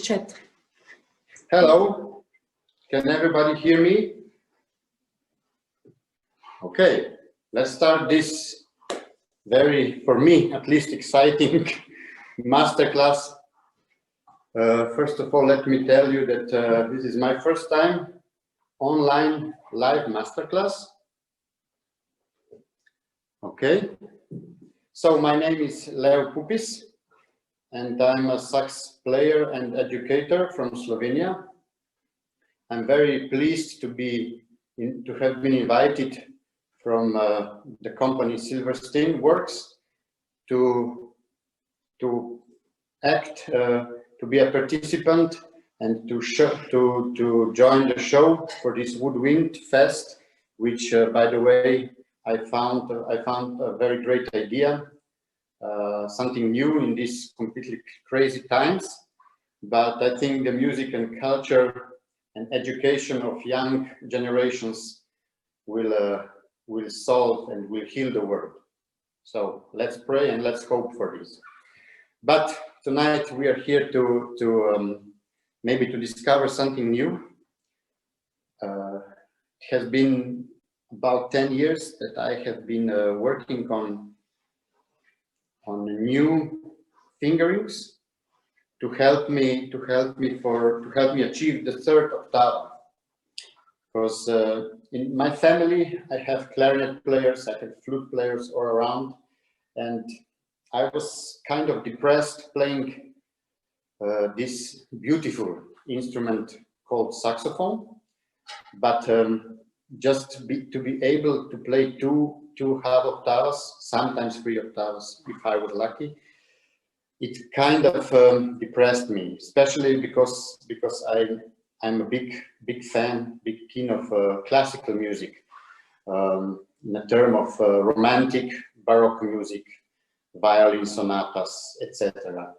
chat. Hello, can everybody hear me? Okay, let's start this very, for me at least, exciting masterclass. First of all, let me tell you that this is my first time online live masterclass. Okay, so my name is Pupis, and I'm a sax player and educator from Slovenia. I'm very pleased to have been invited from the company Silverstein Works to act, to be a participant and to join the show for this Woodwind Fest, which, by the way, I found a very great idea, something new in these completely crazy times. But I think the music and culture and education of young generations will solve and will heal the world. So let's pray and let's hope for this. But tonight we are here to maybe to discover something new. It has been about 10 years that I have been working on new fingerings to help me achieve the third octave. Because in my family I have clarinet players, I have flute players all around, and I was kind of depressed playing this beautiful instrument called saxophone, but to be able to play two half octaves, sometimes 3 octaves if I was lucky, it kind of depressed me, especially because I'm a big fan, big keen of classical music, in the term of romantic Baroque music, violin sonatas, etc.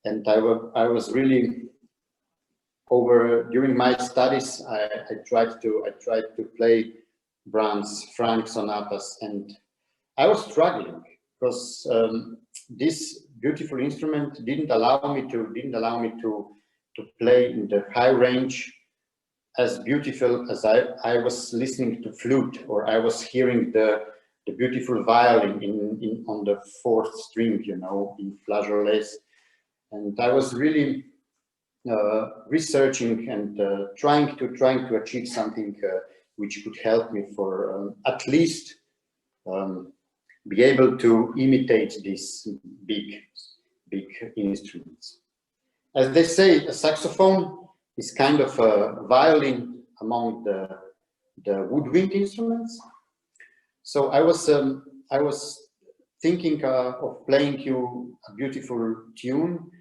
And I was really during my studies. I tried to play Brahms, Franck sonatas, and I was struggling because this beautiful instrument didn't allow me to play in the high range as beautiful as I was listening to flute, or I was hearing the beautiful violin on the 4th string, you know, in flageolets. And I was really researching and trying to achieve something which could help me for at least be able to imitate these big instruments. As they say, a saxophone is kind of a violin among the woodwind instruments. So I was thinking of playing you a beautiful tune,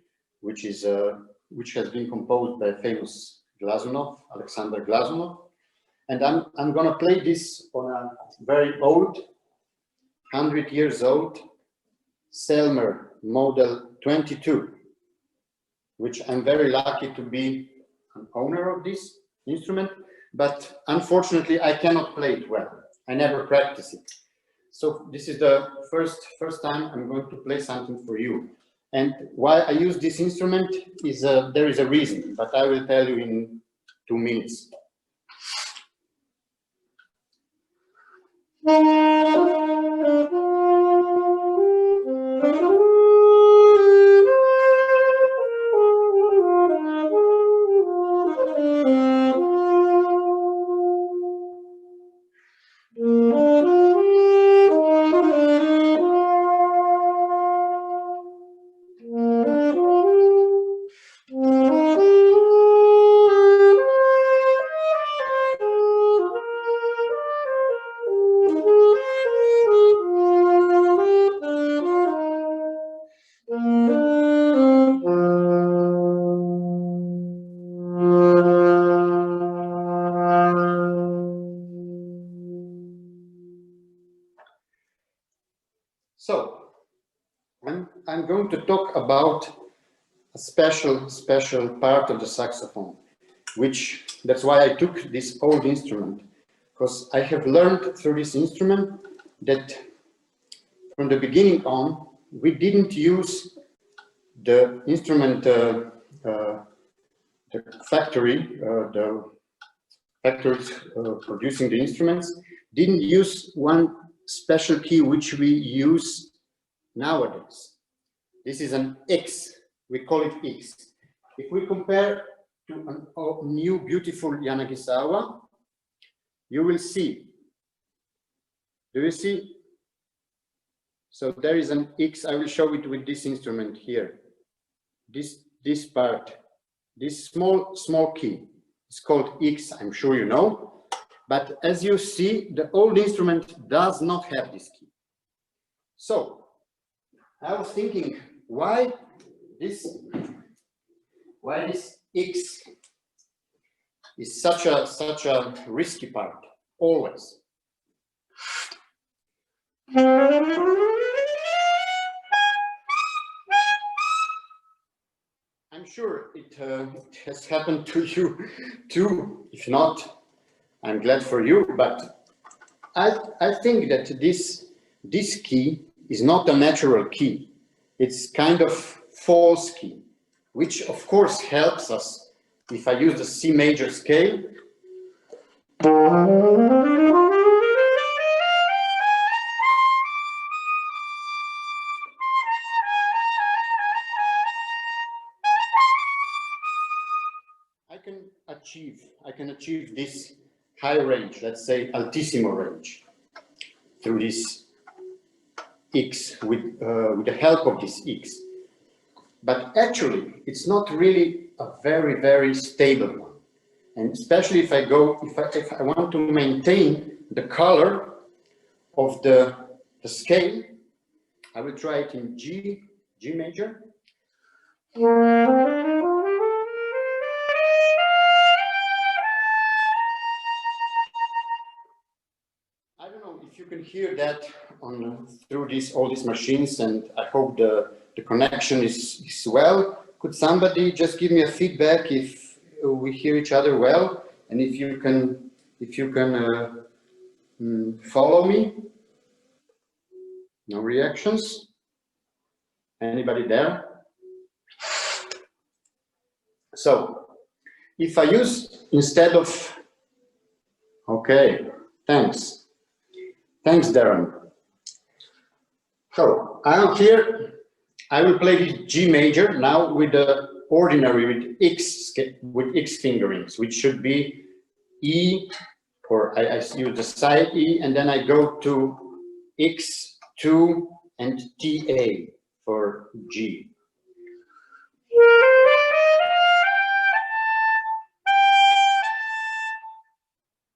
which has been composed by famous Glazunov, Alexander Glazunov, and I'm gonna play this on a very old, 100 years old Selmer Model 22, which I'm very lucky to be an owner of this instrument, but unfortunately I cannot play it well. I never practice it. So this is the first time I'm going to play something for you. And why I use this instrument is there is a reason, but I will tell you in 2 minutes. So, I'm going to talk about a special part of the saxophone, that's why I took this old instrument, because I have learned through this instrument that from the beginning on, we didn't use the instrument factory, the factories producing the instruments, didn't use one special key which we use nowadays. This is an X, we call it X. If we compare to a new beautiful Yanagisawa, you will see, do you see? So there is an X, I will show it with this instrument here. This part, this small key, it's called X, I'm sure you know. But as you see, the old instrument does not have this key. So I was thinking, why this X is such a risky part, always. I'm sure it has happened to you too. If not, I'm glad for you. But I think that this key is not a natural key. It's kind of false key, which of course helps us. If I use the C major scale, I can achieve this high range, let's say altissimo range, through this X, with the help of this X. But actually, it's not really a very, very stable one. And especially if I want to maintain the color of the scale, I will try it in G major. I don't know if you can hear that through all these machines, and I hope the connection is well. Could somebody just give me a feedback if we hear each other well, and if you can follow me? No reactions? Anybody there? So if I use instead of, okay, thanks, Darren. So I'm here. I will play this G major now with the ordinary with X fingerings, which should be E, or I use the side E, and then I go to X2 and TA for G.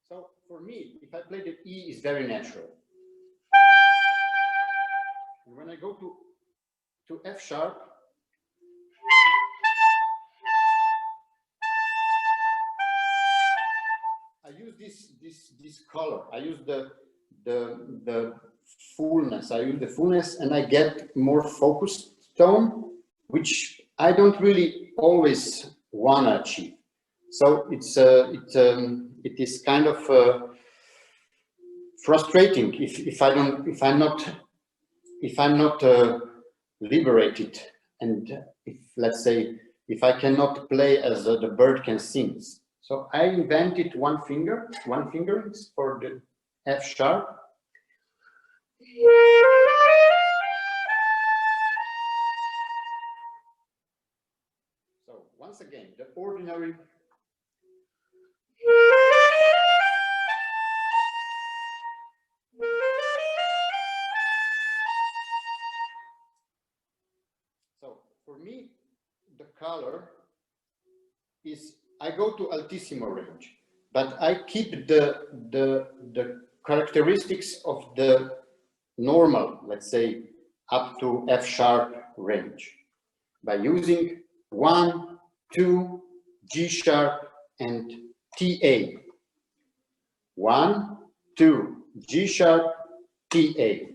So for me, if I play the E, is very natural. And when I go to F sharp, I use this color. I use the fullness. I use the fullness, and I get more focused tone, which I don't really always wanna achieve. So it is kind of frustrating if I'm not liberated, and let's say if I cannot play as the bird can sing. So I invented one fingerings for the F sharp. So once again, the ordinary. So for me, the color is, I go to altissimo range, but I keep the characteristics of the normal, let's say, up to F sharp range by using 1, 2, G sharp, and TA. 1, 2, G sharp, TA.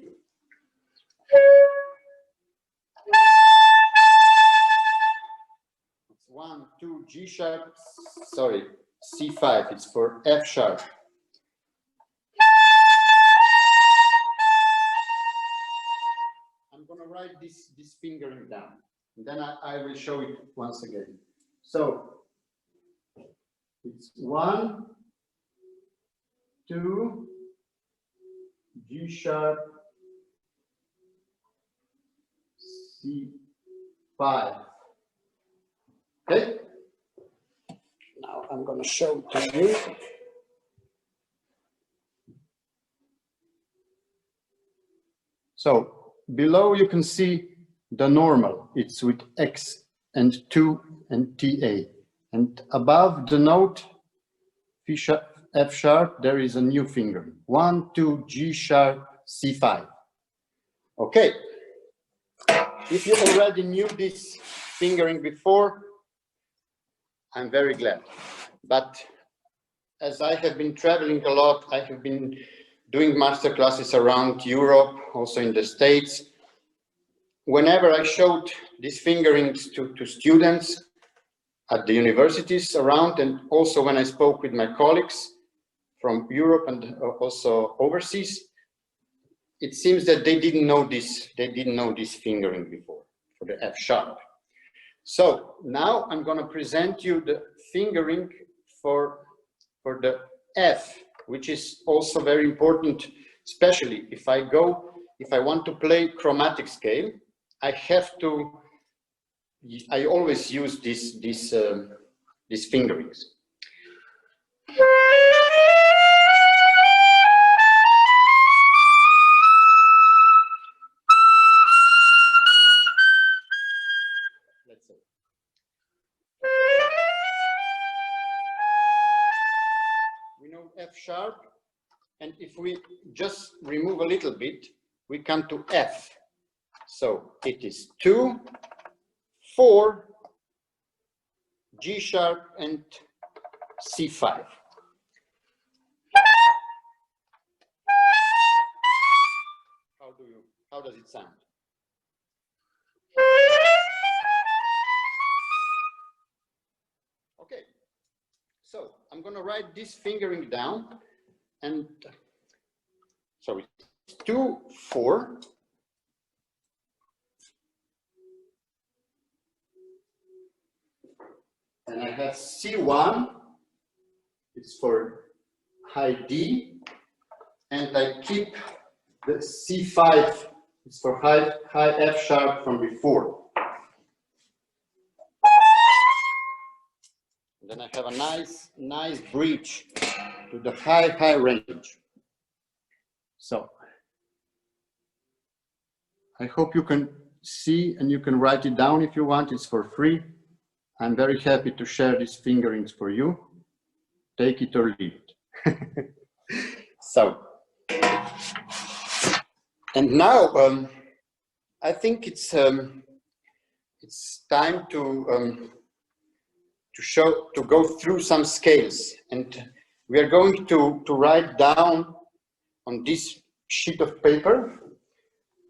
It's 1, 2, G sharp, sorry, C5, it's for F sharp. I'm gonna write this fingering down, and then I will show it once again. So It's 1, 2, G sharp, C5. Okay. Now I'm going to show to you. So below you can see the normal. It's with X and 2 and TA. And above the note F sharp, there is a new finger. 1, 2, G sharp, C5. Okay. If you already knew this fingering before, I'm very glad. But as I have been traveling a lot, I have been doing master classes around Europe, also in the States. Whenever I showed these fingerings to students at the universities around, and also when I spoke with my colleagues from Europe and also overseas, it seems that they didn't know this. They didn't know this fingering before for the F sharp. So now I'm going to present you the fingering for the F, which is also very important, especially if I want to play chromatic scale. I always use these fingerings. Let's see. We know F sharp, and if we just remove a little bit, we come to F. So it is 2, 4, G sharp, and C5. How does it sound? Okay, so I'm going to write this fingering down, and so it's 2, 4. And I have C1, it's for high D, and I keep the C5, it's for high F sharp from before. And then I have a nice bridge to the high range. So I hope you can see, and you can write it down if you want. It's for free. I'm very happy to share these fingerings for you. Take it or leave it. So, and now I think it's time to go through some scales, and we are going to write down on this sheet of paper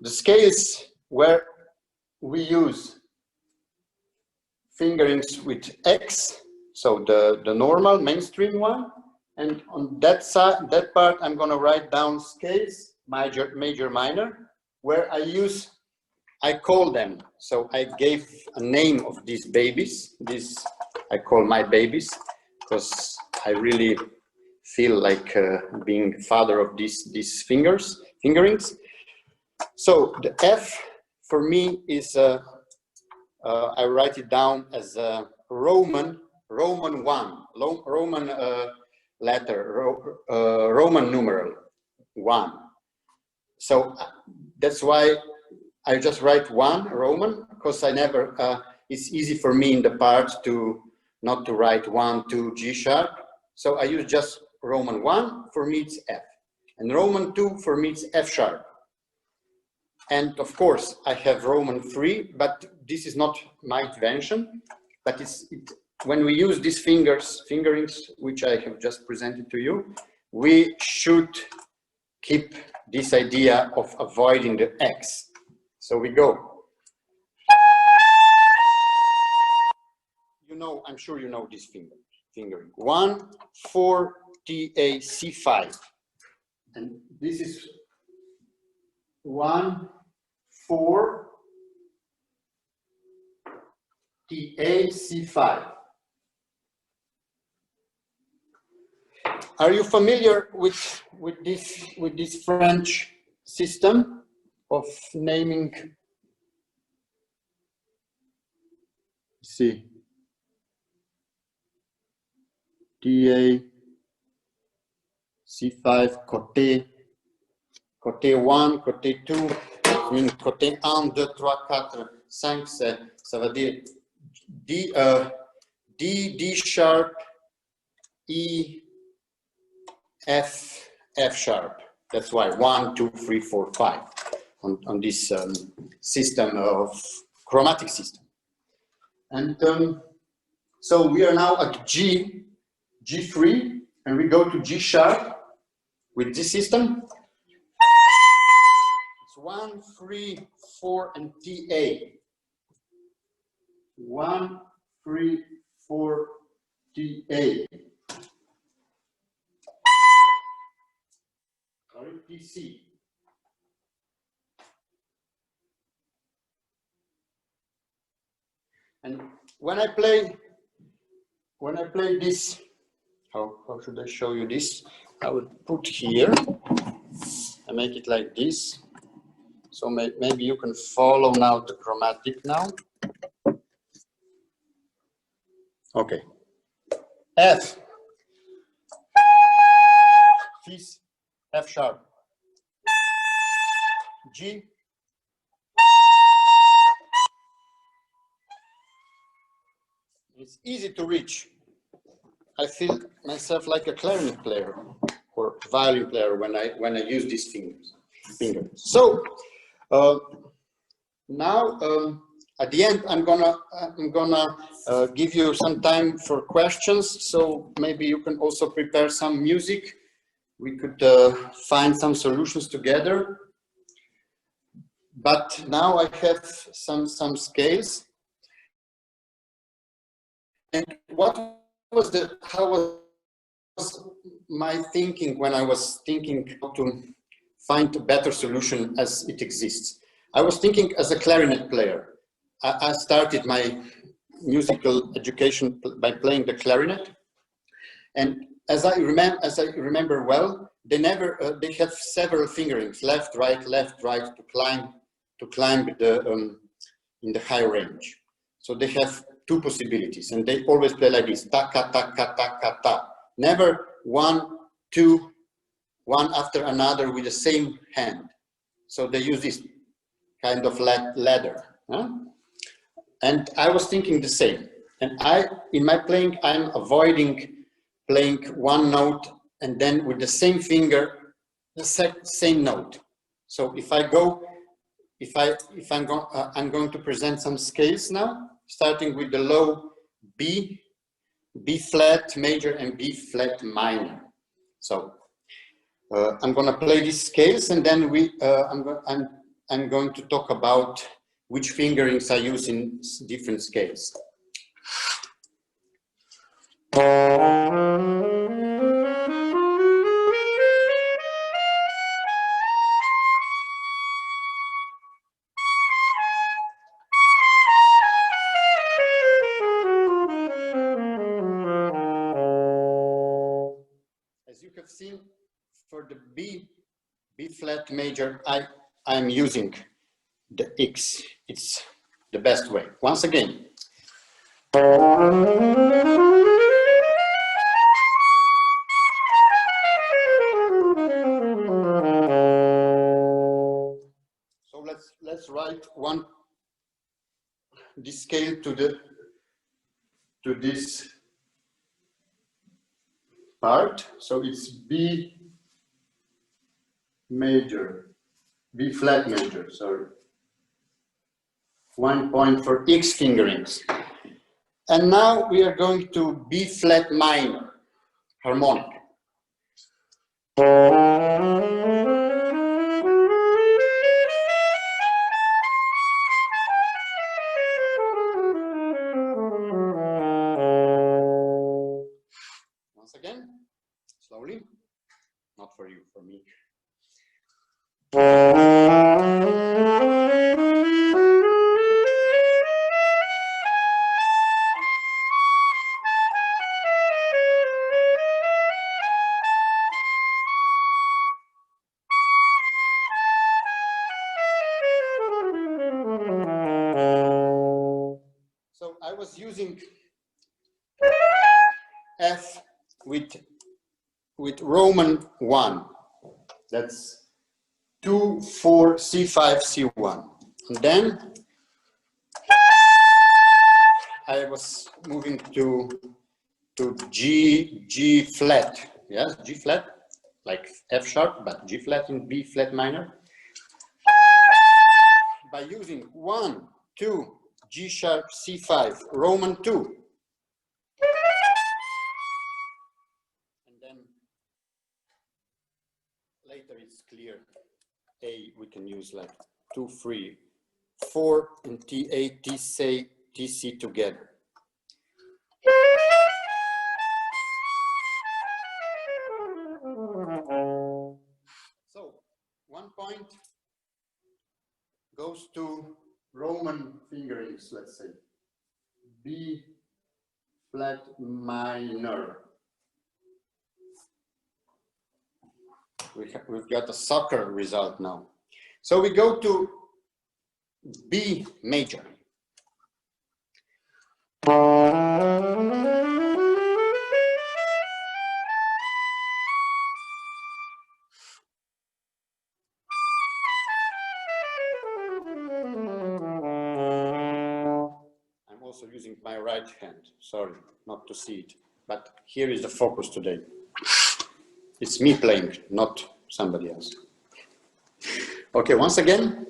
the scales where we use fingerings with X, so the normal mainstream one, and on that side, that part, I'm going to write down scales, major, minor, where I call them. So I gave a name of these babies. I call my babies because I really feel like being father of these fingerings. So the F for me is I write it down as a Roman 1, Roman letter, Roman numeral 1. So that's why I just write 1 Roman, because I never, it's easy for me in the part not to write 1, 2, G sharp. So I use just Roman 1, for me it's F. And Roman 2, for me it's F sharp. And of course, I have Roman 3, but this is not my invention. But when we use these fingerings, which I have just presented to you, we should keep this idea of avoiding the X. So we go. You know, I'm sure you know this fingering. 1, 4, TA, C5. And this is 1, 4, TA, C5. Are you familiar with this French system of naming? See, DA, C5, côté 1, côté 2, côté 1, 2, 3, 4, 5, ça veut dire D, D sharp, E, F, F sharp. That's why 1, 2, 3, 4, 5 on this system of chromatic system. And so we are now at G3, and we go to G sharp with this system. It's 1, 3, 4, and TA. 1, 3, 4, TA. Sorry, TC. And when I play this, how should I show you this? I will put here. I make it like this. So maybe you can follow now the chromatic now. Okay. F. Fis, F sharp. G. It's easy to reach. I feel myself like a clarinet player or violin player when I use these fingers. So now at the end I'm gonna give you some time for questions. So maybe you can also prepare some music. We could find some solutions together. But now I have some scales. And how was my thinking when I was thinking how to find a better solution as it exists? I was thinking as a clarinet player. I started my musical education by playing the clarinet, and as I remember well, they have several fingerings, left, right, to climb the in the high range. So they have two possibilities, and they always play like this: ta ka ta ka ta ka ta. Never one, two, one after another with the same hand. So they use this kind of ladder. Huh? And I was thinking the same. And in my playing, I'm avoiding playing one note and then with the same finger, the same note. So I'm going to present some scales now, starting with the low B flat major and B flat minor. So I'm going to play these scales, and then I'm going to talk about which fingerings I use in different scales. As you have seen, for the B flat major, I'm using the X. It's the best way. Once again. So let's write this scale to this part. So it's B major, B flat major, sorry. 1 point for X fingerings. And now we are going to B flat minor, harmonic. Once again, slowly, not for you, for me. F with Roman 1. That's 2, 4, C5, C1. And then I was moving to G flat. Yes, G flat, like F sharp, but G flat in B flat minor. By using 1, 2, G sharp, C5, Roman 2. And then later it's clear. A we can use like 2, 3, 4 and T8, T C together. So 1 point goes to Roman fingerings, let's say B flat minor. We've got a soccer result now. So we go to B major. I'm also using my right hand. Sorry, not to see it, but here is the focus today. It's me playing, not somebody else. Okay, once again,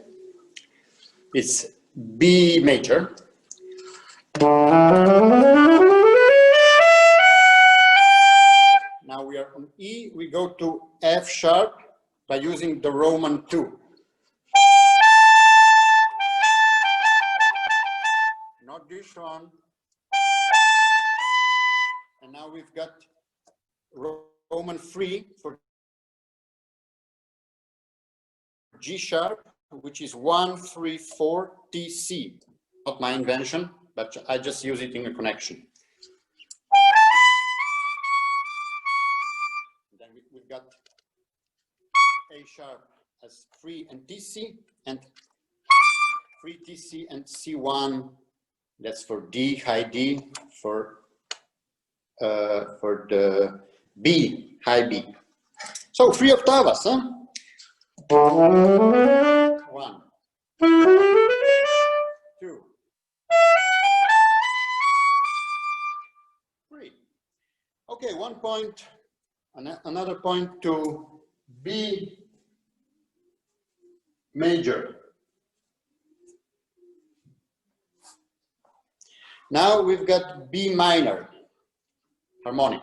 it's B major. Now we are on E, we go to F sharp by using the Roman 2. Not this one. And now we've got Roman 3 for G sharp, which is 1, 3, 4, T, C. Not my invention, but I just use it in a connection. Then we've got A sharp as 3 and T, C, and 3 T, C and C1. That's for D, high D, for the B, high B. So 3 octavas, huh? 1, 2, 3. Okay, 1 point, another point to B major. Now we've got B minor, harmonic.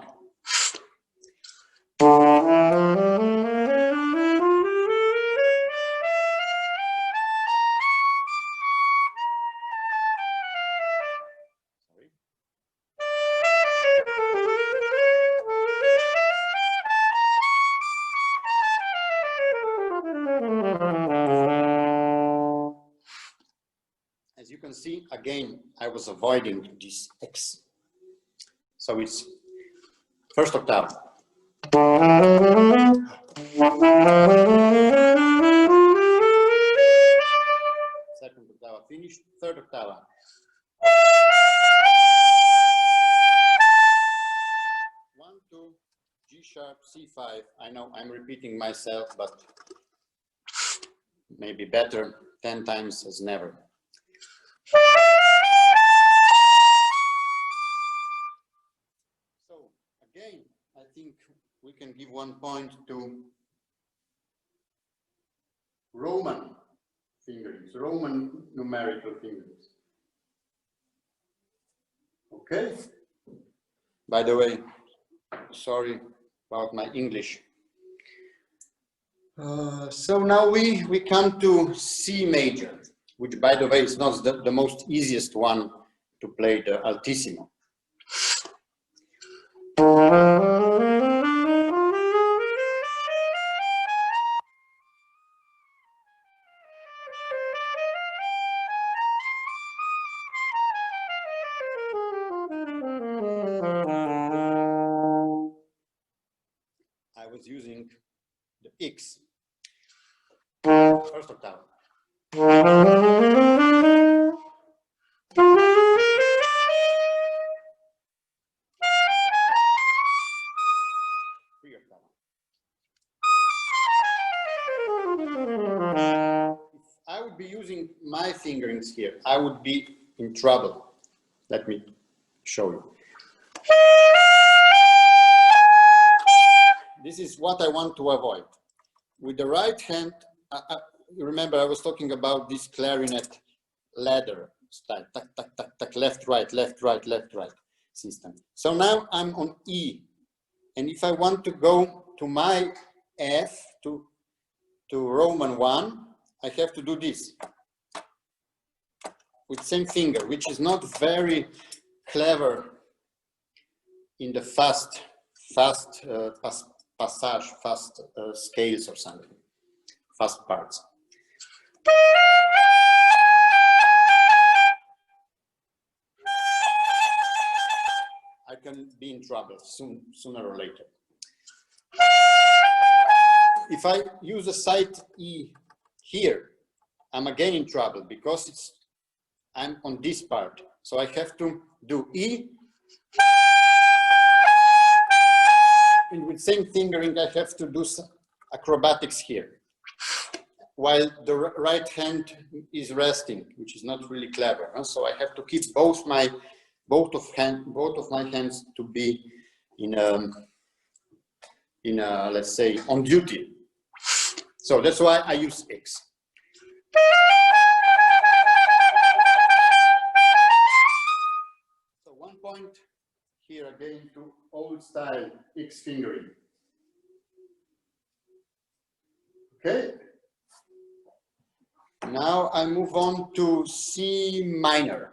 As you can see, again, I was avoiding this X. So it's first octave. Second octave finished, third octave. One, two, G sharp, C5. I know I'm repeating myself, but maybe better 10 times as never. So again, I think we can give 1 point to Roman fingerings, Roman numerical fingerings. Okay. By the way, sorry about my English. So now we come to C major, which by the way is not the most easiest one to play the altissimo. I was using the X, first octave. fingerings here, I would be in trouble. Let me show you. This is what I want to avoid. With the right hand, remember I was talking about this clarinet ladder style, tack, tack, tack, tack, left, right, left, right, left, right system. So now I'm on E. And if I want to go to my F, to Roman 1, I have to do this with same finger, which is not very clever in the fast passage, fast scales or something, fast parts. I can be in trouble sooner or later. If I use a side E here, I'm again in trouble because I'm on this part. So I have to do E. And with same fingering, I have to do some acrobatics here, while the right hand is resting, which is not really clever. So I have to keep both of my hands to be in let's say on duty. So that's why I use X. So one point here again to old style X fingering. Okay. Now I move on to C minor.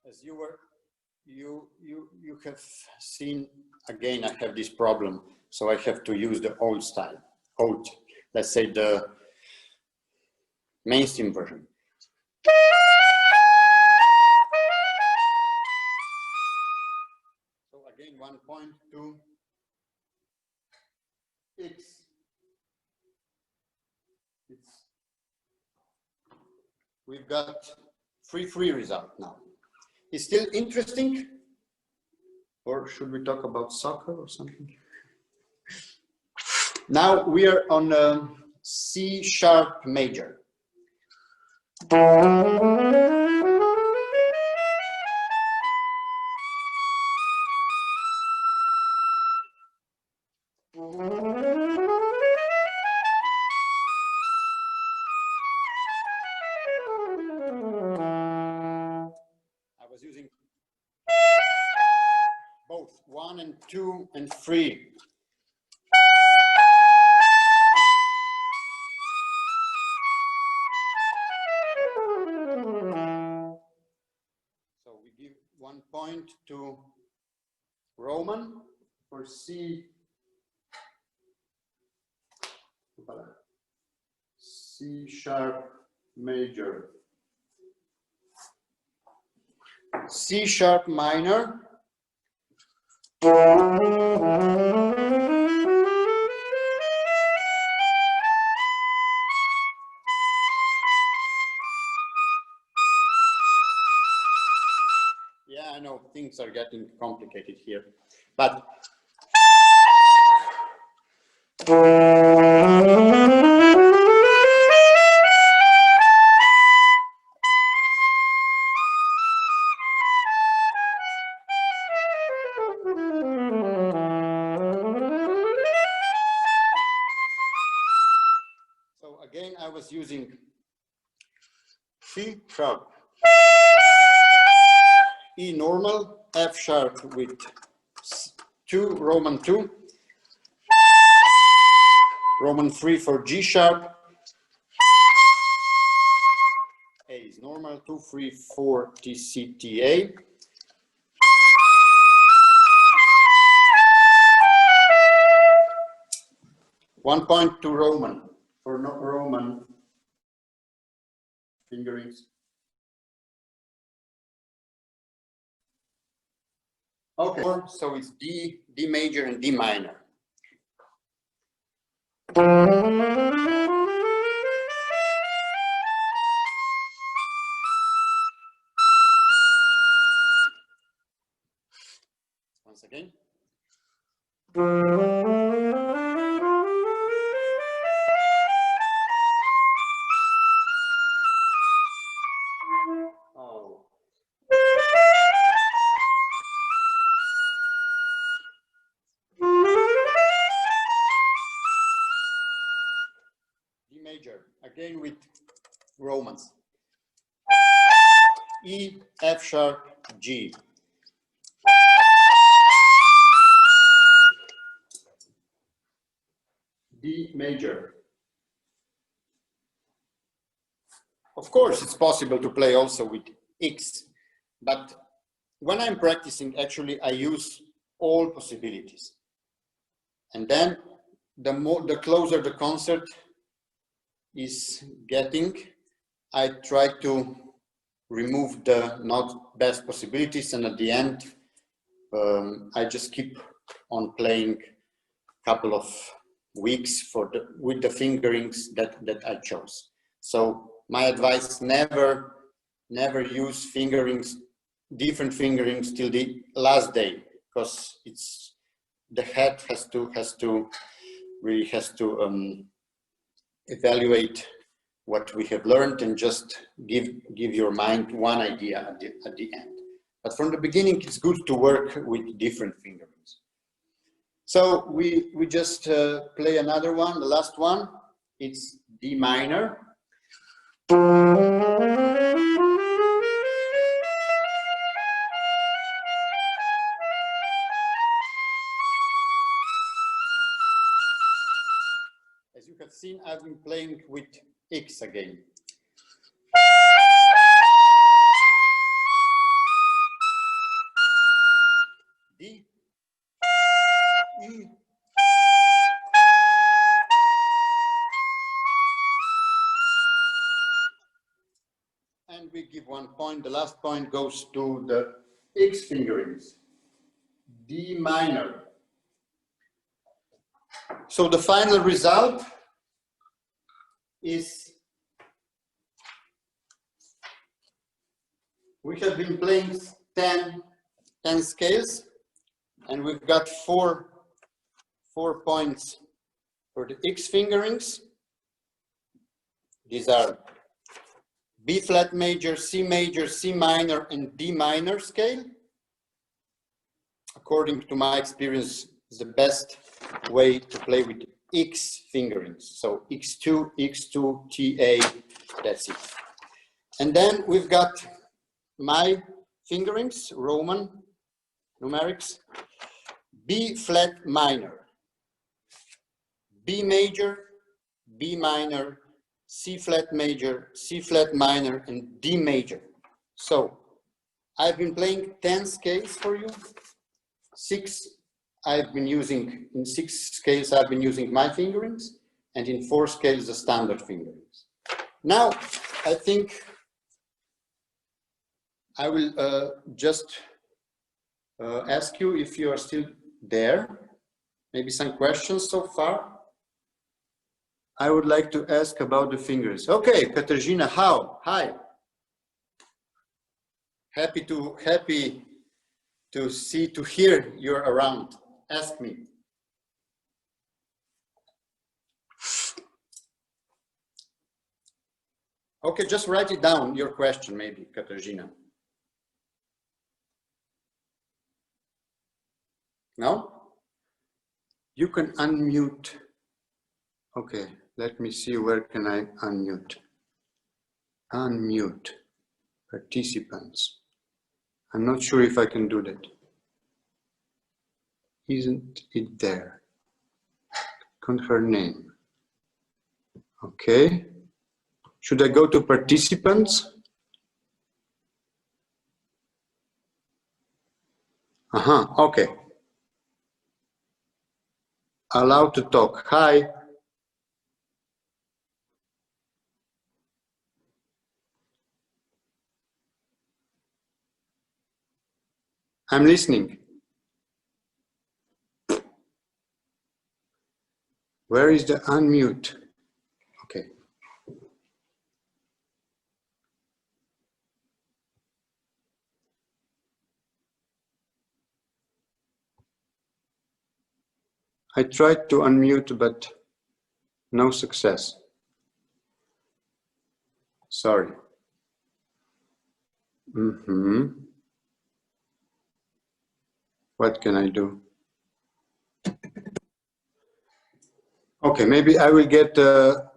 As you have seen, again, I have this problem, so I have to use the old style, let's say the mainstream version. So again, 1 point to X. We've got 3-3 result now. Is still interesting? Or should we talk about soccer or something? Now we are on C sharp major. Both 1 and 2 and 3. So we give 1 point to Roman for C sharp major. C sharp minor. Yeah, I know things are getting complicated here, but so again, I was using C sharp, E normal, F sharp with 2, Roman 2, Roman 3 for G sharp, A is normal, 2, 3, 4, T, C, T, A. One point to Roman for not Roman fingerings. Okay, so it's D major and D minor. Once again. Oh. D major, again with Romans. E, F sharp, G. D major. Of course, it's possible to play also with X, but when I'm practicing, actually, I use all possibilities. And then the closer the concert is getting, I try to remove the not best possibilities, and at the end, I just keep on playing a couple of weeks with the fingerings that I chose. So my advice: never use fingerings, different fingerings till the last day, because it's the head has to evaluate what we have learned and just give your mind one idea at the end. But from the beginning, it's good to work with different fingerings. So we just play another one, the last one. It's D minor. As you have seen, I've been playing with X again. D, E, and we give 1 point. The last point goes to the X fingerings. D minor. So the final result is we have been playing 10 scales, and we've got four points for the X fingerings. These are B flat major, C major, C minor, and D minor scale. According to my experience, is the best way to play with X fingerings. So X2, X2, TA, that's it. And then we've got my fingerings, Roman numerics. B flat minor, B major, B minor, C flat major, C flat minor, and D major. So I've been playing 10 scales for you. In 6 scales I've been using my fingerings, and in 4 scales the standard fingerings. Now I think I will just ask you if you are still there. Maybe some questions so far. I would like to ask about the fingers. Okay, Katarzyna, how? Hi. Happy to hear you're around. Ask me. Okay, just write it down, your question, maybe, Katarzyna. No? You can unmute. Okay, let me see, where can I unmute? Unmute participants. I'm not sure if I can do that. Isn't it there? Click her name. Okay. Should I go to participants? Okay. Allowed to talk. Hi. I'm listening. Where is the unmute? Okay. I tried to unmute, but no success. Sorry. What can I do? Okay, maybe I will get no,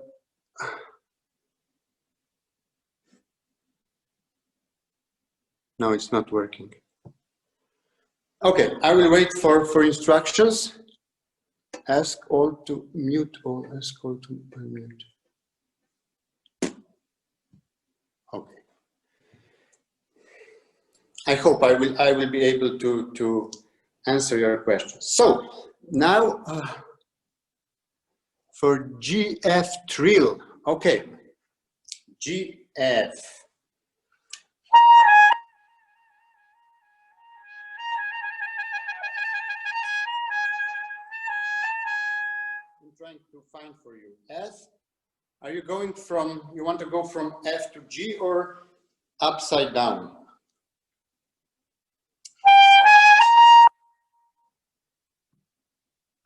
it's not working. Okay, I will wait for instructions. Ask all to mute or ask all to unmute. Okay. I hope I will be able to answer your questions. So now for GF trill. Okay. GF. I'm trying to find for you. F. Are you going from, you want to go from F to G or upside down?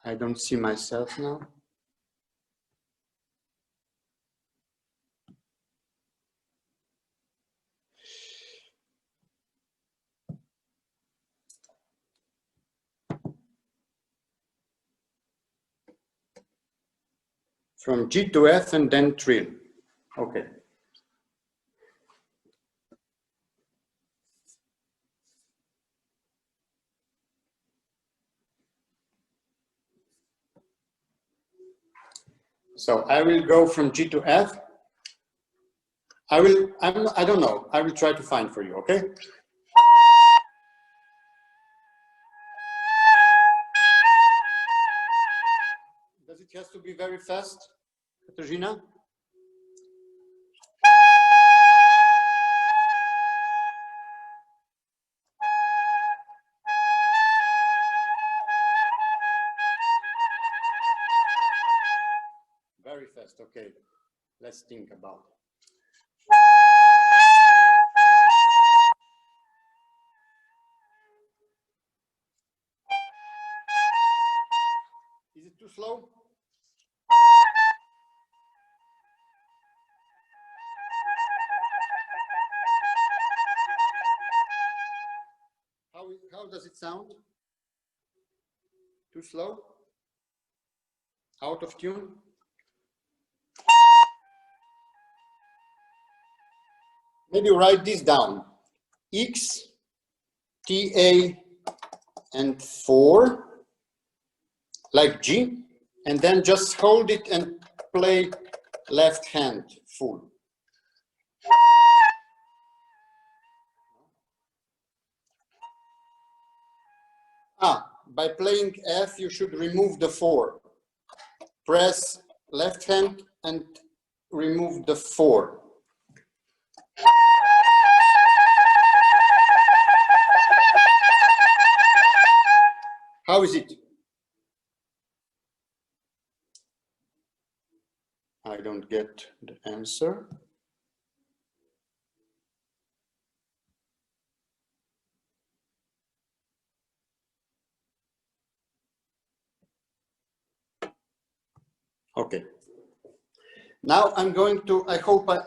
I don't see myself now. From G to F and then trill. Okay. So I will go from G to F. I don't know. I will try to find for you, okay? Does it have to be very fast, Katarzyna? Very fast, okay. Let's think about it. Is it too slow? How does it sound? Too slow? Out of tune? Maybe write this down. X, TA, and 4, like G, and then just hold it and play left hand full. By playing F, you should remove the 4. Press left hand and remove the 4. How is it? I don't get the answer. Okay. Now I'm going to, I hope I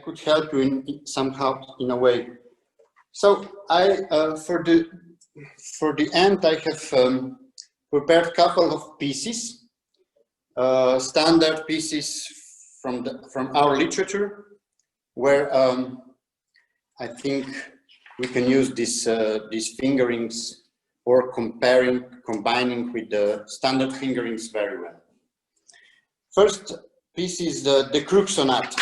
could help you in somehow in a way. So for the end I have prepared a couple of pieces, standard pieces from our literature, where I think we can use these fingerings or combining with the standard fingerings very well. First piece is the Crook Sonata.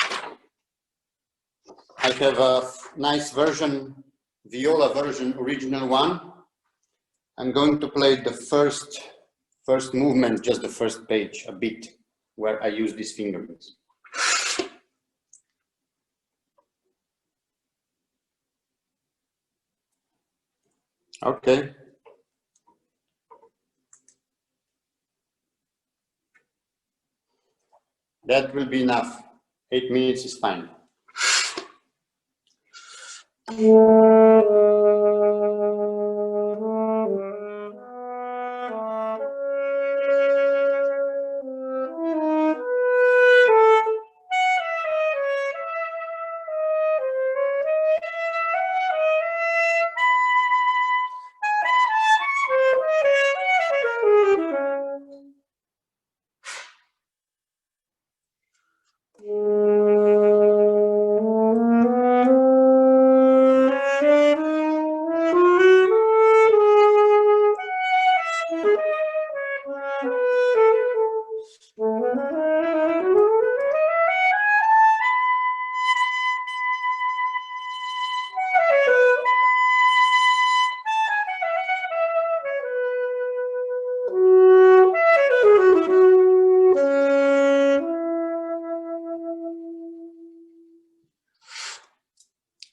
I have a nice version, viola version, original one. I'm going to play the first movement, just the first page, a bit, where I use these fingerings. Okay. That will be enough. 8 minutes is fine.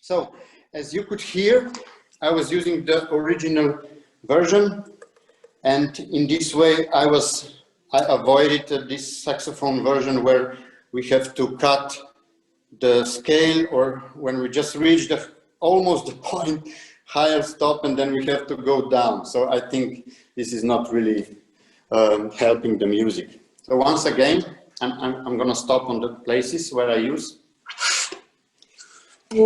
So, as you could hear, I was using the original version, and in this way I avoided this saxophone version where we have to cut the scale, or when we just reach almost the point, higher stop, and then we have to go down. So I think this is not really helping the music. So once again, I'm going to stop on the places where I use. I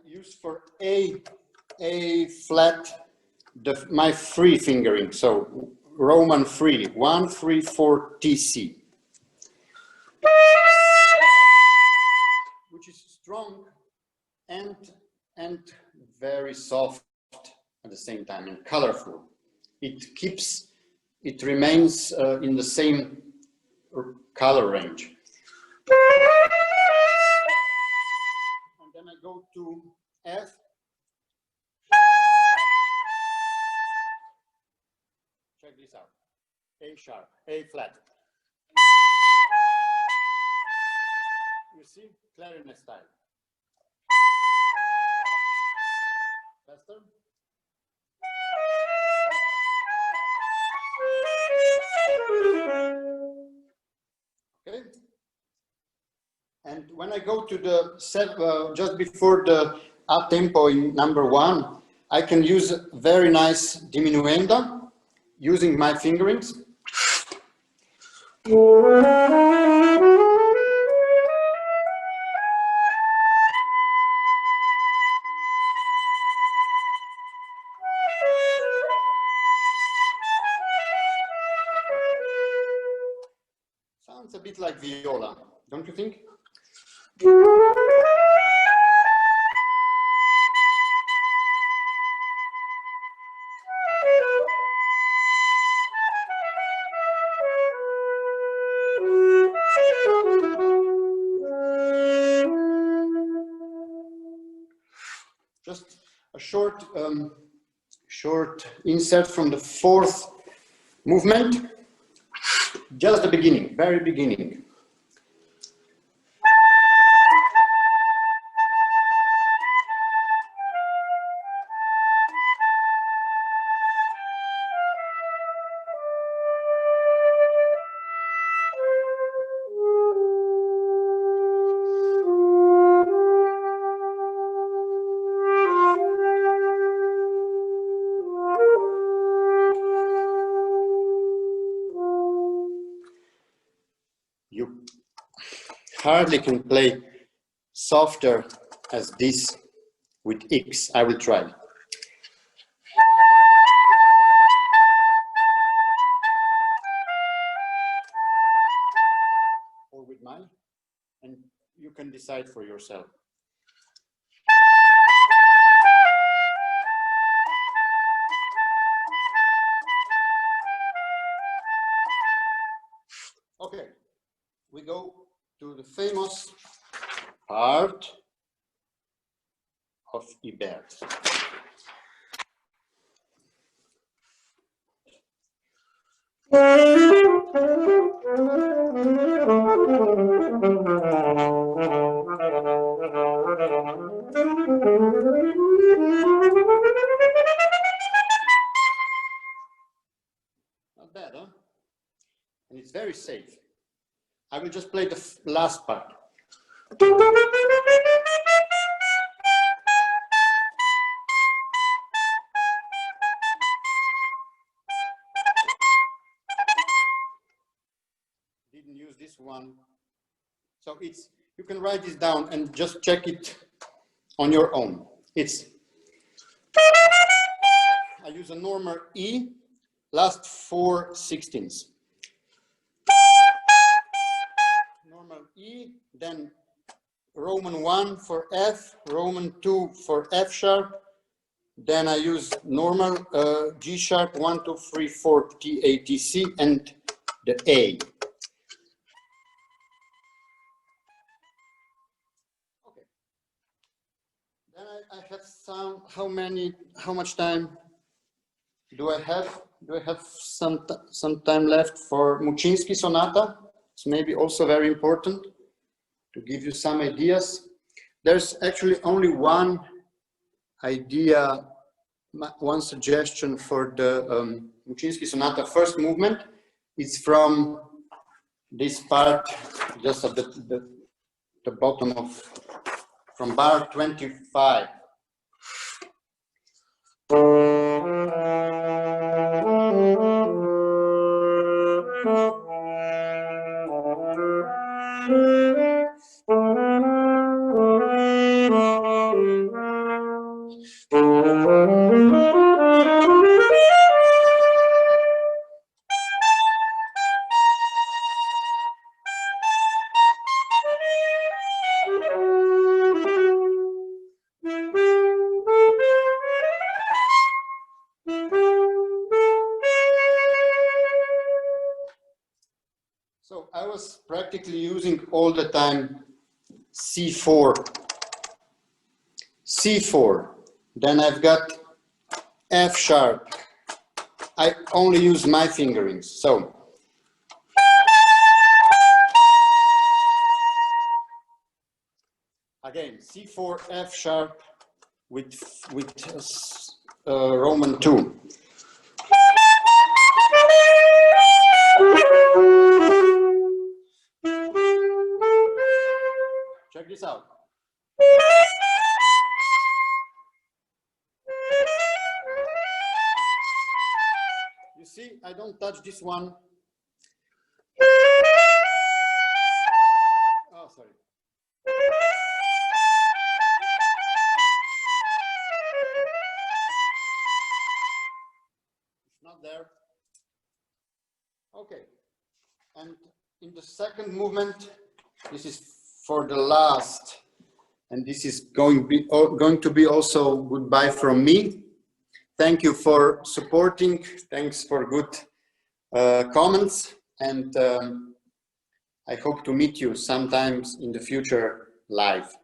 use for A flat my free fingering, so Roman free, 1, 3, 4, TC, which is strong and very soft at the same time, and colorful. It remains in the same color range. And then I go to F. Check this out. A sharp, A flat. You see, clarinet style. Faster. Okay. And when I go to the just before the up tempo in number 1, I can use very nice diminuendo using my fingerings. Sounds a bit like viola, don't you think? Just a short insert from the 4th movement, just the beginning, very beginning. You hardly can play softer as this with X. I will try. Or with mine, and you can decide for yourself. Okay. We go to the famous part of Ibert. Not bad, huh? And it's very safe. I will just play the last part. Didn't use this one. So you can write this down and just check it on your own. I use a normal E, last 4 16ths. Normal E, then Roman 1 for F, Roman 2 for F sharp, then I use normal G sharp 1, 2, 3, 4 T, A, T, C, and the A. Then I have some, how much time do I have? Do I have some time left for Muchinsky Sonata? It's maybe also very important to give you some ideas. There's actually only one idea, one suggestion for the Muchinsky Sonata first movement. It's from this part, just at the bottom of, from bar 25. So I was practically using all the time C4, C4, then I've got F sharp. I only use my fingerings, so again C4, F sharp with Roman 2. Check this out. You see, I don't touch this one. Oh, sorry. It's not there. Okay. And in the second movement, this is for the last, and this is going to be also goodbye from me. Thank you for supporting. Thanks for good comments, and I hope to meet you sometimes in the future live.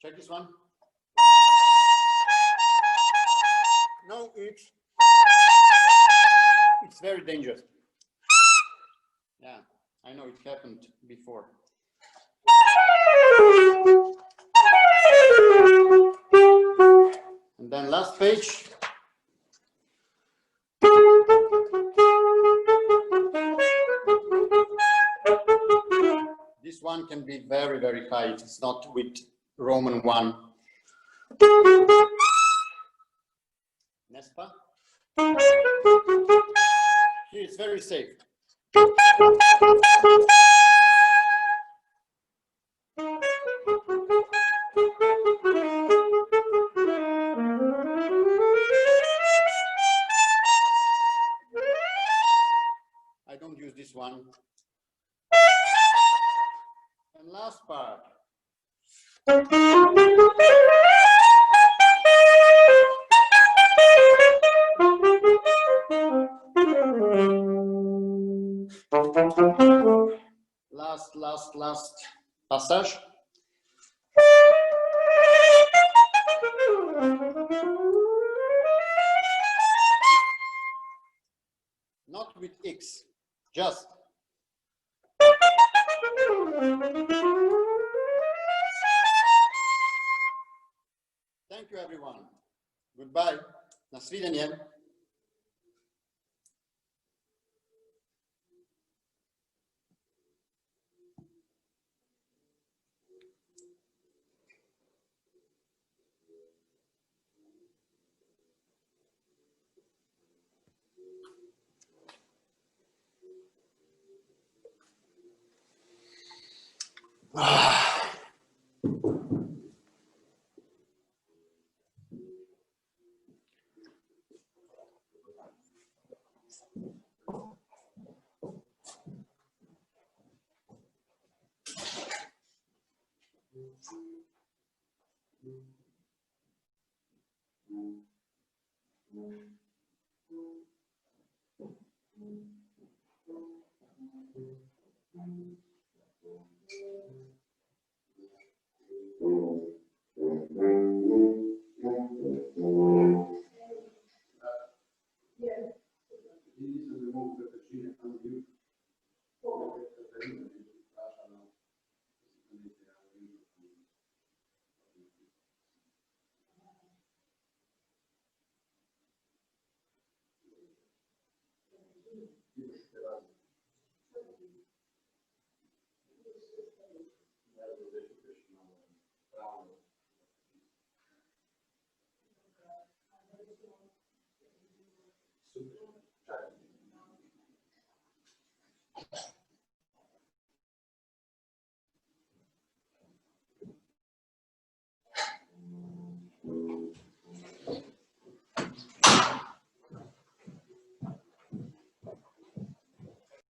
Check this one. No, it's very dangerous. Yeah, I know it happened before. And then last page. This one can be very, very high. It's not with Roman 1. N'est-ce pas? Here it's very safe. I don't use this one. And last part. Last passage. Not with X, just. Thank you, everyone. Goodbye. Na svidenje.